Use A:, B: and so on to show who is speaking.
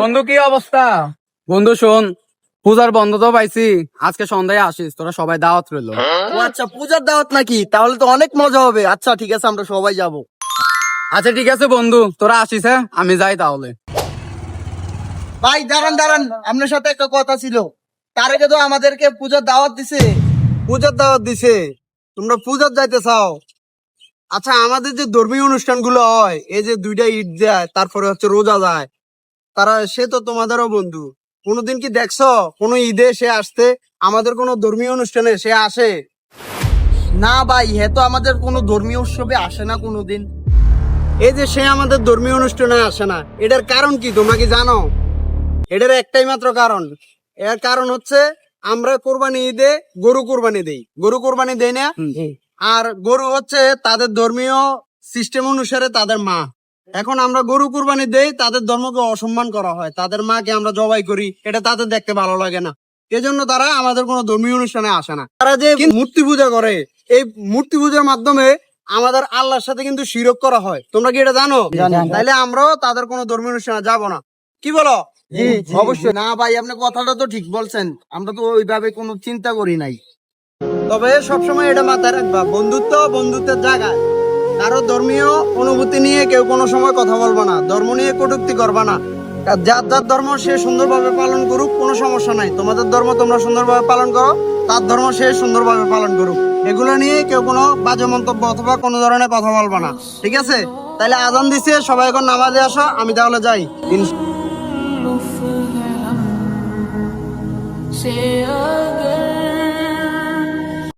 A: বন্ধু কি অবস্থা? বন্ধু শোন, পূজার বন্ধ তো পাইছি, আজকে সন্ধ্যায় আসিস, তোরা সবাই দাওয়াত রইলো।
B: ও আচ্ছা, পূজার দাওয়াত নাকি? তাহলে তো অনেক মজা হবে। আচ্ছা ঠিক আছে, আমরা সবাই যাব।
A: আচ্ছা ঠিক আছে বন্ধু, তোরা আসিস, হ্যাঁ আমি যাই তাহলে।
B: ভাই দাঁড়ান দাঁড়ান, আপনার সাথে একটা কথা ছিল। তার আগে তো আমাদেরকে পূজার দাওয়াত দিছে। পূজার দাওয়াত দিছে, তোমরা পূজার যাইতে চাও? আচ্ছা, আমাদের যে ধর্মীয় অনুষ্ঠানগুলো হয়, এই যে দুইটা ঈদ যায়, তারপরে হচ্ছে রোজা যায়, তারা সে তো তোমাদেরও বন্ধু। কোনোদিন কি দেখছো কোনো ঈদে সে আসতে? আমাদের কোনো ধর্মীয় অনুষ্ঠানে সে আসে না ভাই। হে তো আমাদের কোনো ধর্মীয় উৎসবে আসে না কোনোদিন। এই যে সে আমাদের ধর্মীয় অনুষ্ঠানে আসে না, এটার কারণ কি তোমরা কি জানো? এটার একটাই মাত্র কারণ। এর কারণ হচ্ছে আমরা কোরবানি ঈদে গরু কোরবানি দেই, গরু কোরবানি দেই না। আর গরু হচ্ছে তাদের ধর্মীয় সিস্টেম অনুসারে তাদের মা। এখন আমরা গরু কুরবানি দেই, তাদের ধর্মকে অসম্মান করা হয়, তাদের মাকে আমরা জবাই করি, এটা তাদের দেখতে ভালো লাগে না। এজন্য তারা আমাদের কোনো ধর্মীয় অনুষ্ঠানে আসে না। তারা যে মূর্তি পূজা করে, এই মূর্তি পূজার মাধ্যমে আমাদের আল্লাহর সাথে কিন্তু শিরক করা হয়। তোমরা কি এটা জানো? তাইলে আমরাও তাদের কোনো ধর্মীয় অনুষ্ঠানে যাব না। কি বলো? অবশ্যই না ভাই, আপনি কথাটা তো ঠিক বলছেন, আমরা তো ওইভাবে কোনো চিন্তা করি নাই। তবে সবসময় এটা মাথায় রাখবা, বন্ধুত্ব বন্ধুত্বের জায়গায়। কারো ধর্মীয় অনুভূতি নিয়ে কেউ কোনো সময় কথা বলবা না, ধর্ম নিয়ে কটূক্তি করবা না। যার যার ধর্ম সে সুন্দরভাবে পালন করুক, কোনো সমস্যা নাই। তোমাদের ধর্ম তোমরা সুন্দরভাবে পালন করো, তার ধর্ম সে সুন্দরভাবে পালন করুক। এগুলো নিয়ে কেউ কোনো বাজে মন্তব্য অথবা কোনো ধরনের কথা বলবা না, ঠিক আছে? তাহলে আজান দিছে, সবাই এখন নামাজে আসো, আমি তাহলে যাই।
C: से